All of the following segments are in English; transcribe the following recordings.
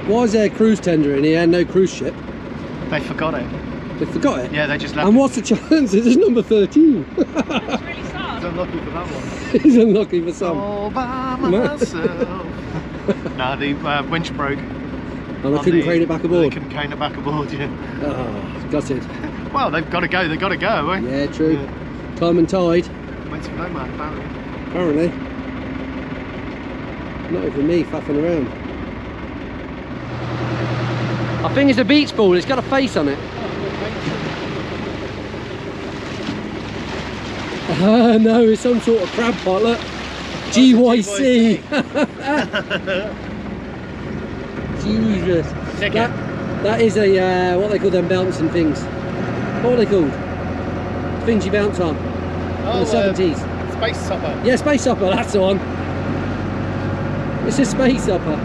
Why is there a cruise tender in here and no cruise ship? They forgot it. They forgot it? Yeah, they just left And it. what's the chances? It's number 13. That's really sad. He's unlucky for that one. He's unlucky for some. All by myself. No, the winch broke. And I couldn't crane it back aboard? They couldn't crane it back aboard, yeah. Oh, gutted. Well, they've got to go, they've got to go, eh? Yeah, true. Yeah. Time and tide. Went to Nomad, apparently. Apparently. Not even me faffing around. I think it's a beach ball, it's got a face on it. No, it's some sort of crab pot, look. GYC. Jesus. That is a, what they call them bouncing things. What are they called? Things you bounce on. In the 70s. Space hopper. Yeah, space hopper, that's the one. It's a space hopper.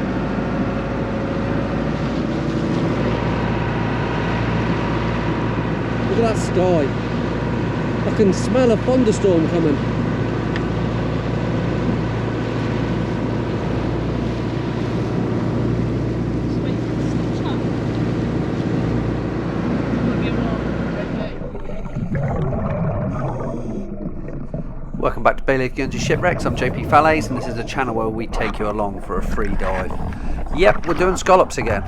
Look at that sky. I can smell a thunderstorm coming. Welcome back to Bailiwick of Guernsey Shipwrecks. I'm JP Falaise and this is a channel where we take you along for a free dive. Yep, we're doing scallops again.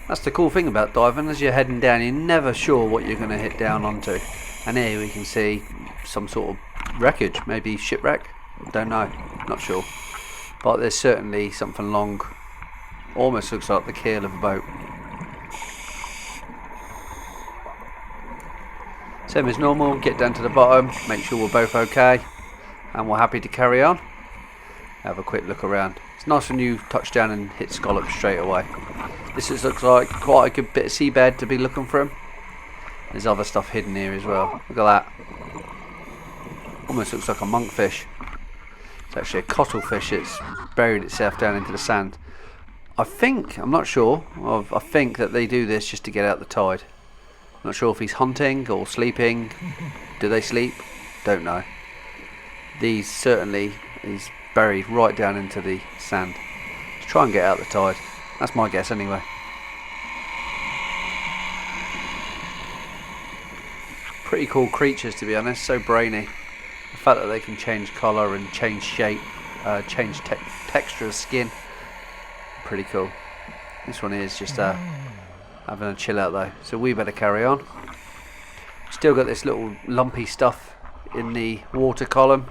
That's the cool thing about diving, as you're heading down you're never sure what you're going to hit down onto. And here we can see some sort of wreckage, maybe shipwreck, don't know, not sure. But there's certainly something long, almost looks like the keel of a boat. Same as normal, get down to the bottom, make sure we're both okay, and we're happy to carry on. Have a quick look around. It's nice when you touch down and hit scallops straight away. This looks like quite a good bit of seabed to be looking for them. There's other stuff hidden here as well. Look at that. Almost looks like a monkfish. It's actually a cuttlefish. It's buried itself down into the sand. I'm not sure, I think that they do this just to get out the tide. Not sure if he's hunting or sleeping. Do they sleep? Don't know. These certainly is buried right down into the sand. Let's try and get out the tide. That's my guess anyway. Pretty cool creatures to be honest, so brainy. The fact that they can change colour and change shape, change texture of skin. Pretty cool. This one is just having a chill out though, so we better carry on. Still got this little lumpy stuff in the water column.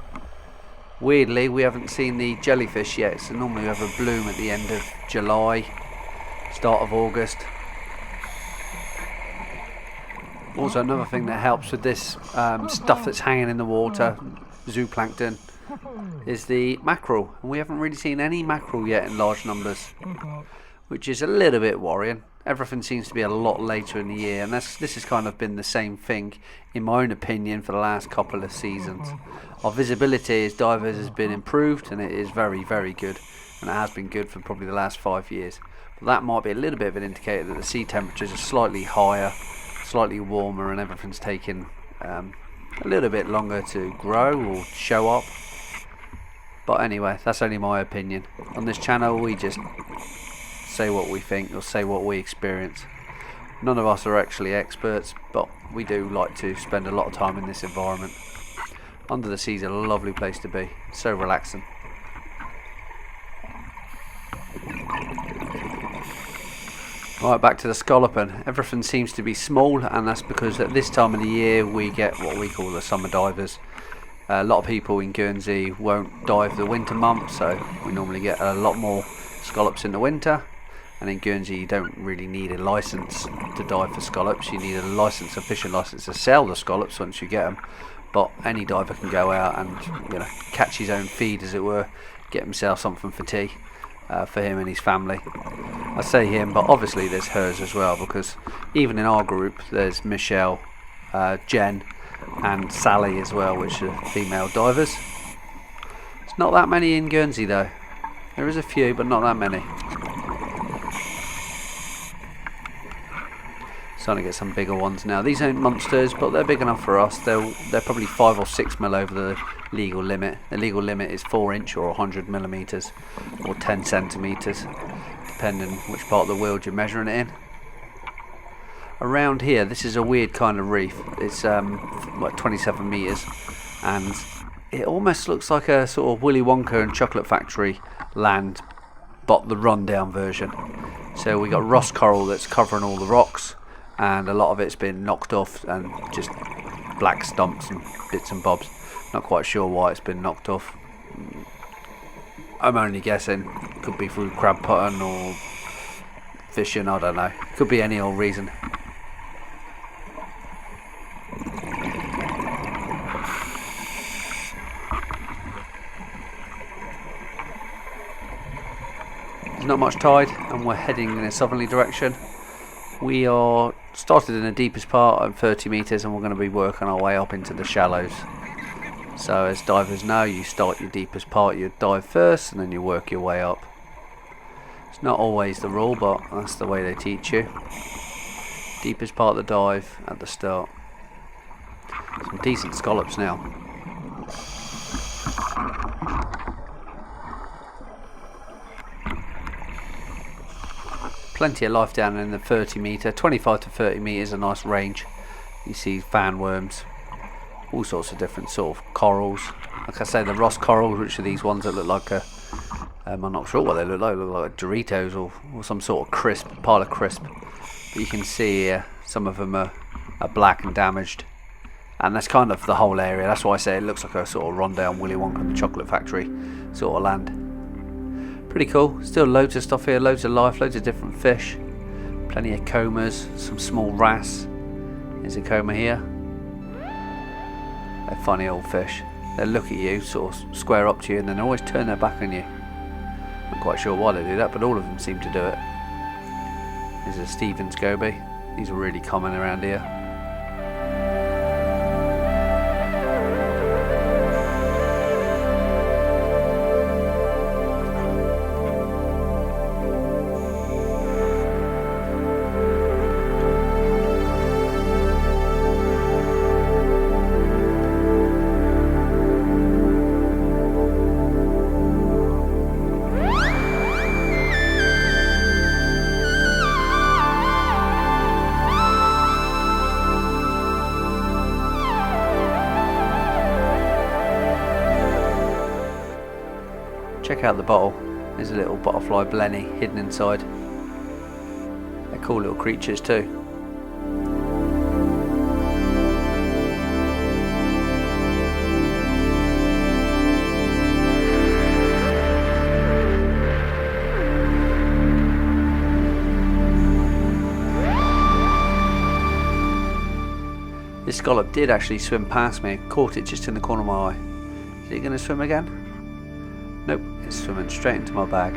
Weirdly, we haven't seen the jellyfish yet, so normally we have a bloom at the end of July, start of August. Also, another thing that helps with this stuff that's hanging in the water, zooplankton, is the mackerel. And we haven't really seen any mackerel yet in large numbers, which is a little bit worrying. Everything seems to be a lot later in the year, and this has kind of been the same thing, in my own opinion, for the last couple of seasons. Our visibility as divers has been improved, and it is very, very good, and it has been good for probably the last 5 years. But that might be a little bit of an indicator that the sea temperatures are slightly higher, slightly warmer, and everything's taking a little bit longer to grow or show up. But anyway, that's only my opinion. On this channel, we just say what we think or say what we experience. None of us are actually experts, but we do like to spend a lot of time in this environment. Under the sea is a lovely place to be, so relaxing. Right, back to the scalloping. Everything seems to be small, and that's because at this time of the year we get what we call the summer divers. A lot of people in Guernsey won't dive the winter months, so we normally get a lot more scallops in the winter. And in Guernsey you don't really need a license to dive for scallops. You need a license, a fishing license, to sell the scallops once you get them. But any diver can go out and catch his own feed, as it were, get himself something for tea, for him and his family. I say him, but obviously there's hers as well, because even in our group there's Michelle, Jen and Sally as well, which are female divers. It's not that many in Guernsey though. There is a few, but not that many. Starting to get some bigger ones now. These ain't monsters, but they're big enough for us. They're probably 5 or 6 mil over legal limit. The legal limit is 4" or 100mm or 10cm, depending which part of the world you're measuring it in. Around here, this is a weird kind of reef. It's like 27 meters, and it almost looks like a sort of Willy Wonka and Chocolate Factory land, but the rundown version. So we got Ross coral that's covering all the rocks, and a lot of it's been knocked off and just black stumps and bits and bobs. Not quite sure why it's been knocked off. I'm only guessing. Could be through crab potting or fishing, I don't know. Could be any old reason. There's not much tide, and we're heading in a southerly direction. We are started in the deepest part at 30 meters, and we're going to be working our way up into the shallows. So as divers know, you start your deepest part, you dive first, and then you work your way up. It's not always the rule, but that's the way they teach you. Deepest part of the dive at the start. Some decent scallops now. Plenty of life down in the 30 metre, 25 to 30 metres, a nice range. You see fan worms, all sorts of different sort of corals. Like I say, the Ross corals, which are these ones that look like a, I'm not sure what they look like Doritos or some sort of crisp, pile of crisp. But you can see some of them are black and damaged. And that's kind of the whole area. That's why I say it looks like a sort of rundown Willy Wonka and the Chocolate Factory sort of land. Pretty cool. Still loads of stuff here, loads of life, loads of different fish. Plenty of combers, some small wrasse. There's a comber here. They're funny old fish. They look at you, sort of square up to you, and then always turn their back on you. Not quite sure why they do that, but all of them seem to do it. There's a Stevens goby. These are really common around here. Check out the bottle. There's a little butterfly blenny hidden inside. They're cool little creatures too. This scallop did actually swim past me. Caught it just in the corner of my eye. Is it going to swim again? Nope, it's swimming straight into my bag.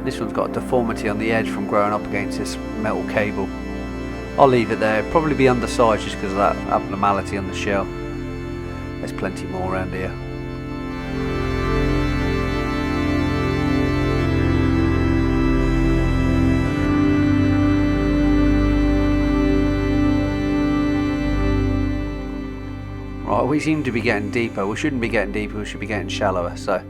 This one's got a deformity on the edge from growing up against this metal cable. I'll leave it there. Probably be undersized just because of that abnormality on the shell. There's plenty more around here. Right, we seem to be getting deeper. We shouldn't be getting deeper, we should be getting shallower. So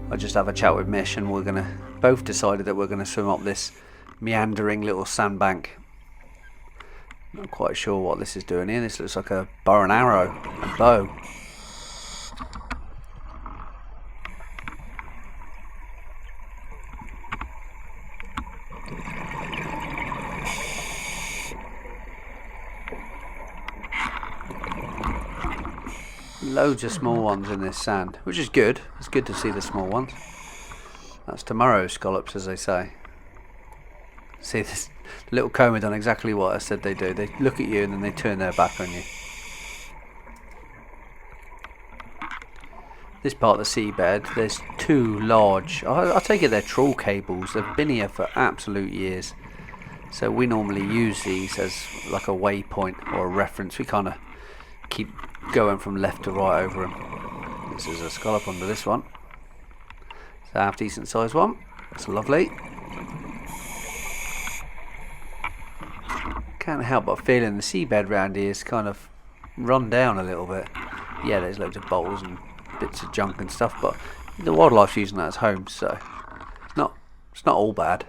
I'll just have a chat with Mish, and we're gonna both decided that we're gonna swim up this meandering little sandbank. Not quite sure what this is doing here. This looks like a bow and arrow, a bow. Loads of small ones in this sand, which is good. It's good to see the small ones. That's tomorrow's scallops, as they say. See, this little comber done exactly what I said they do. They look at you and then they turn their back on you. This part of the seabed, there's two large, I take it they're trawl cables. They've been here for absolute years. So we normally use these as like a waypoint or a reference. We kind of keep going from left to right over them. This is a scallop under this one. It's a half decent sized one. That's lovely. Can't help but feeling the seabed round here is kind of run down a little bit. Yeah, there's loads of bowls and bits of junk and stuff, but the wildlife's using that as homes, so it's not all bad.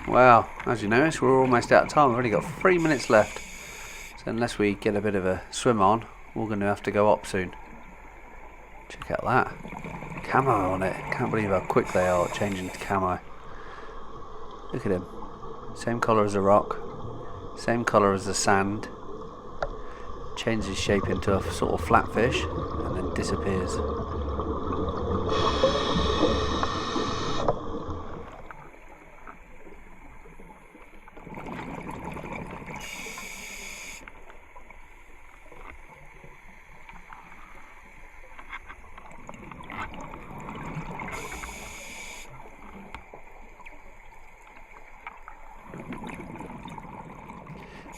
Well, as you notice, we're almost out of time. We've only got 3 minutes left. So unless we get a bit of a swim on, we're going to have to go up soon. Check out that. Camo on it. Can't believe how quick they are at changing to camo. Look at him. Same colour as the rock. Same colour as the sand. Changes shape into a sort of flatfish and then disappears.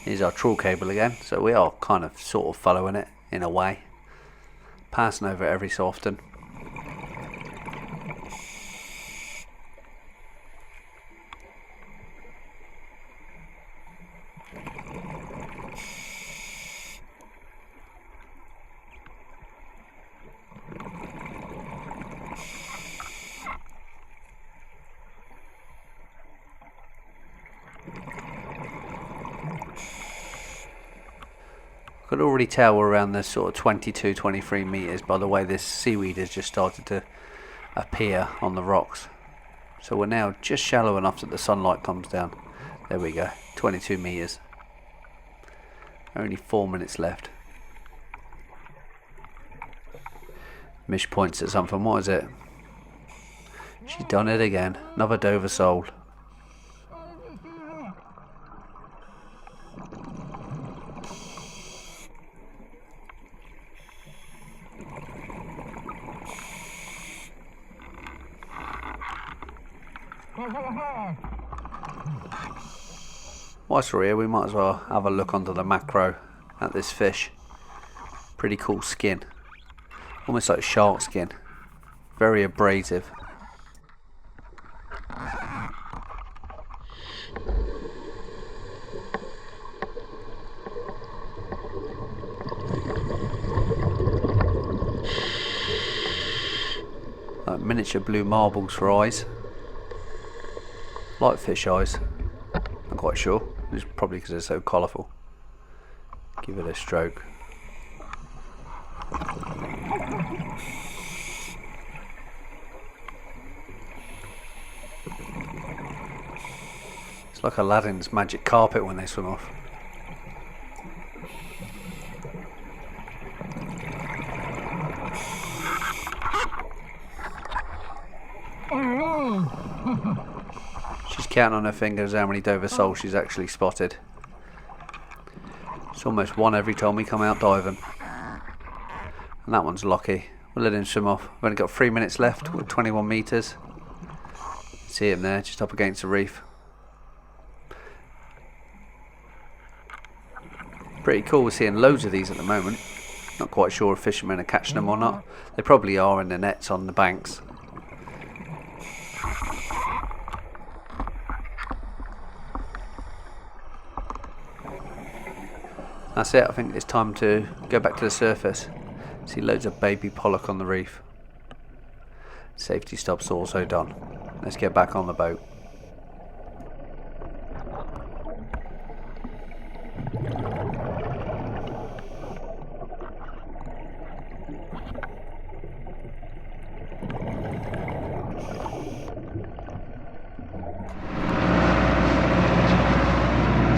Here's our trawl cable again, so we are kind of sort of following it in a way, passing over it every so often. I could already tell we're around the sort of 22-23 metres by the way this seaweed has just started to appear on the rocks. So we're now just shallow enough that the sunlight comes down. There we go, 22 metres. Only 4 minutes left. Mish points at something, what is it? She's done it again, another Dover sole. Whilst we're here, we might as well have a look under the macro at this fish. Pretty cool skin, almost like shark skin, very abrasive. Like miniature blue marbles for eyes. Like fish eyes, not quite sure, it's probably because they're so colourful. Give it a stroke. It's like Aladdin's magic carpet when they swim off. She's counting on her fingers how many Dover soles she's actually spotted. It's almost one every time we come out diving. And that one's lucky. We'll let him swim off. We've only got 3 minutes left with 21 metres. See him there, just up against the reef. Pretty cool, we're seeing loads of these at the moment. Not quite sure if fishermen are catching them or not. They probably are in the nets on the banks. That's it, I think it's time to go back to the surface. See loads of baby pollock on the reef. Safety stop's also done. Let's get back on the boat.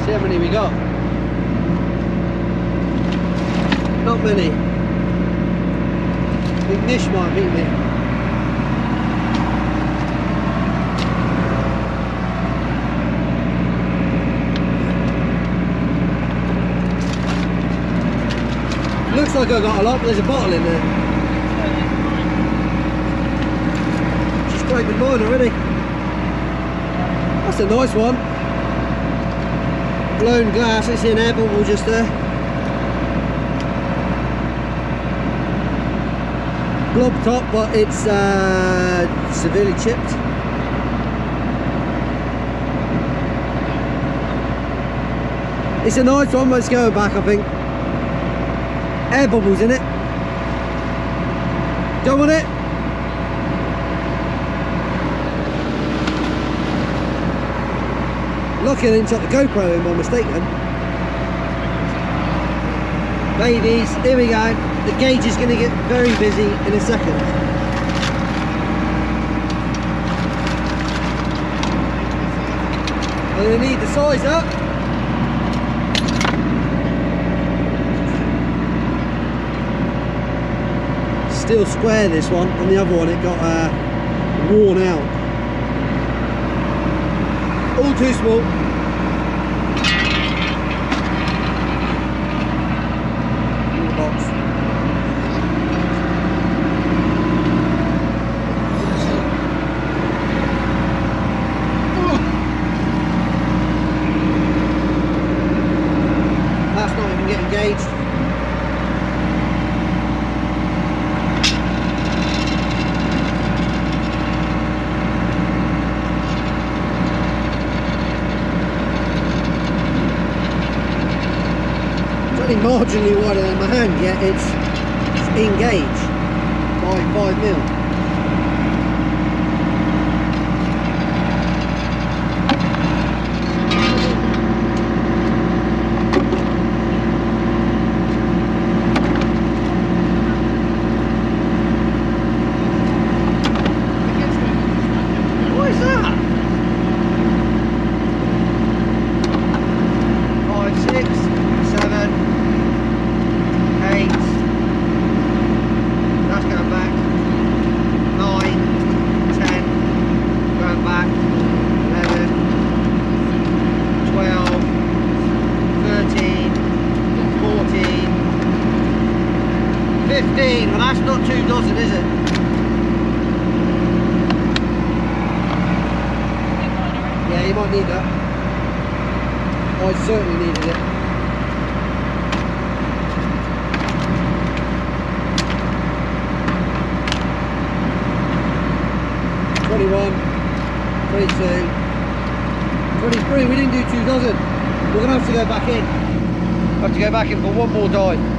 See how many we got? Not many. Big Nish might beat me. Looks like I got a lot, but there's a bottle in there. She's scraping mine already. That's a nice one. Blown glass, it's in air bubble just there. Blob top, but it's severely chipped. It's a nice one, but it's going back, I think. Air bubbles in it. Go on it. Lucky I didn't chuck the GoPro in by mistake then. Babies, here we go. The gauge is going to get very busy in a second. I'm going to need the size up. Still square this one, and the other one it got worn out. All too small. In the box. marginally wider than my hand, yet it's engaged by 5mm. Well, that's not 2 dozen, is it? Yeah, you might need that. I certainly needed it. $21, $22, $23. We didn't do 2 dozen. We're going to have to go back in. Have to go back in for one more dive.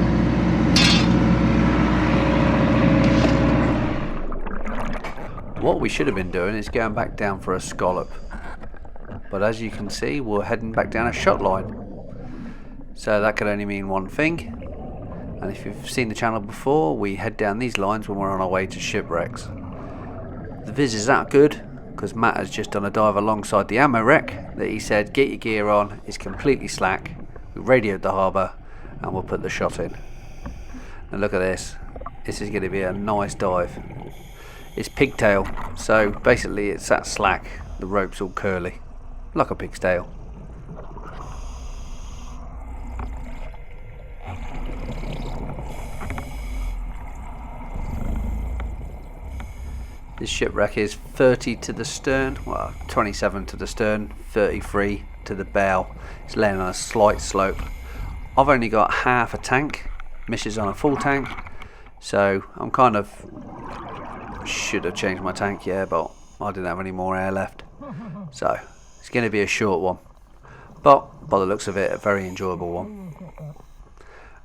What we should have been doing is going back down for a scallop, but as you can see we're heading back down a shot line, so that could only mean one thing. And if you've seen the channel before, we head down these lines when we're on our way to Shipwrecks. The viz is that good because Matt has just done a dive alongside the ammo wreck that he said get your gear on, it's completely slack. We radioed the harbour and we'll put the shot in. And look at this, this is going to be a nice dive. It's pigtail, so basically it's that slack, the rope's all curly, like a pig's tail. This shipwreck is 30 to the stern, well 27 to the stern, 33 to the bow. It's laying on a slight slope. I've only got half a tank, Mish is on a full tank, so I'm kind of should have changed my tank, yeah, but I didn't have any more air left, so it's going to be a short one, but by the looks of it a very enjoyable one.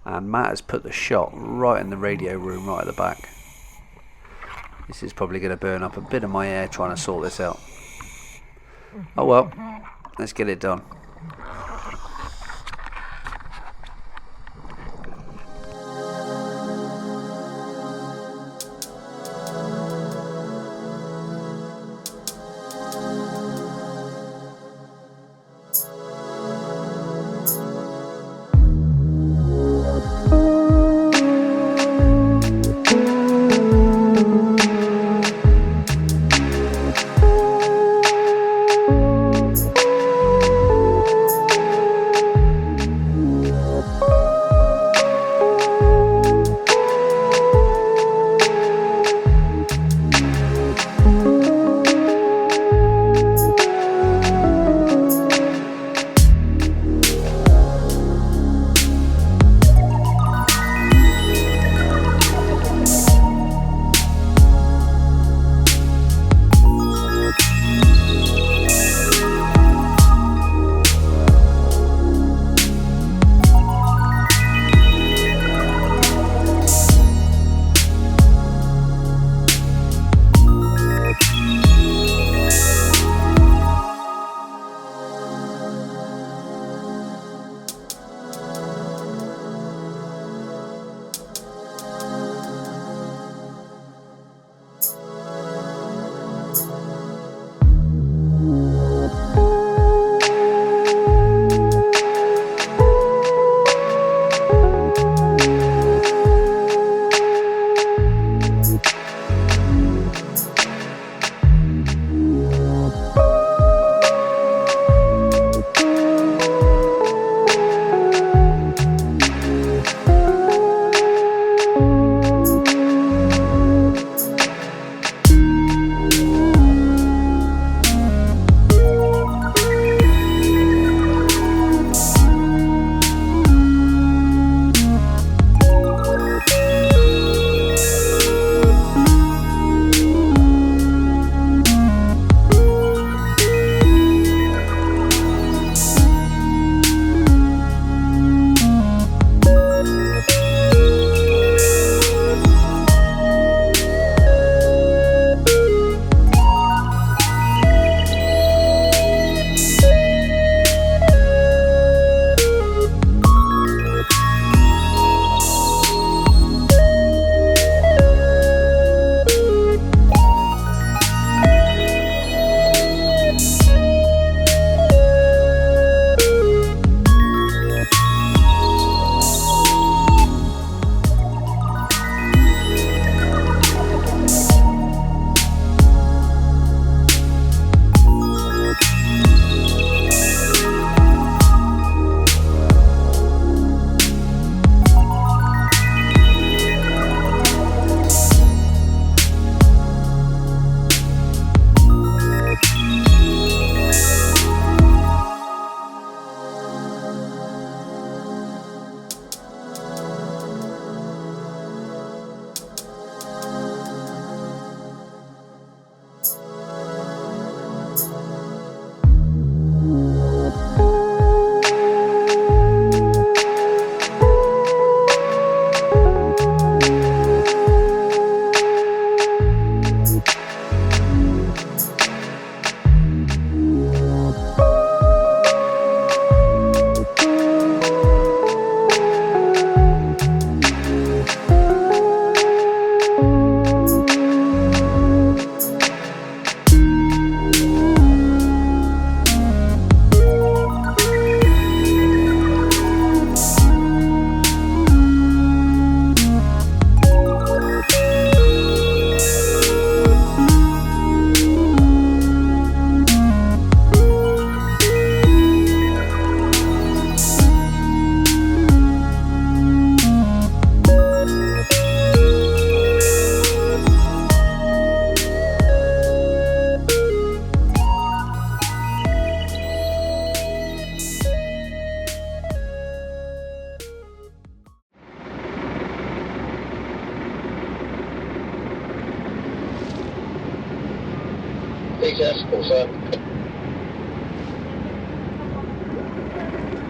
And Matt has put the shot right in the radio room right at the back. This is probably going to burn up a bit of my air trying to sort this out. Oh well, let's get it done.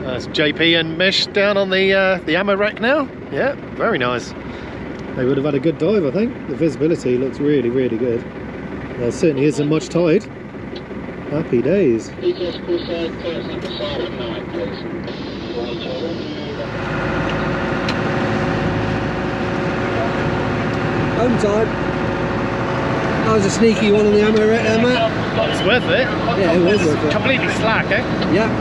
That's JP and Mish down on the ammo rack now. Yeah, very nice. They would have had a good dive, I think. The visibility looks really, really good. There certainly isn't much tide. Happy days. Home time. That was a sneaky one on the ammo rack there, Matt. It's worth it. Yeah, it was worth it. Completely slack, eh? Yeah.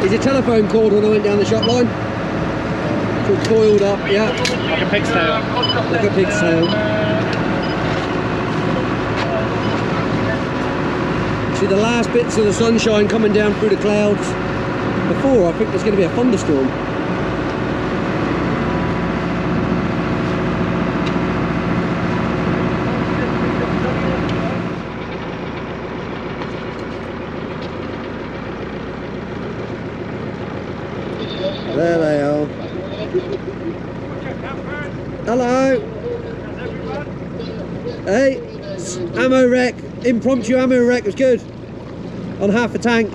Is a telephone cord when I went down the shop line? It's all coiled up, yeah. Like a pig's tail. Like a pig's tail. See the last bits of the sunshine coming down through the clouds. Before, I think there's going to be a thunderstorm. There they are. Hello. Hey, ammo wreck, impromptu ammo wreck was good. On half a tank.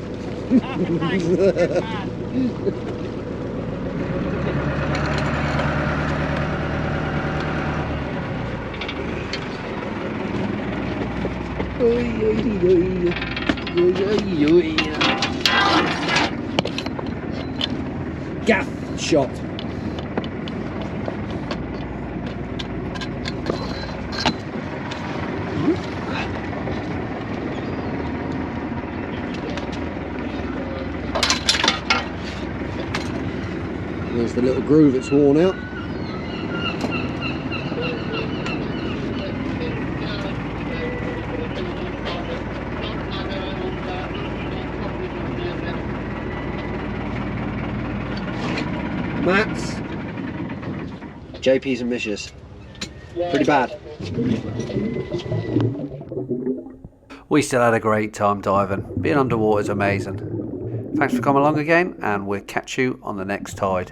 Gaff shot. There's the little groove it's worn out. Mats, JP's and Mish's. Pretty bad. We still had a great time diving. Being underwater is amazing. Thanks for coming along again, and we'll catch you on the next tide.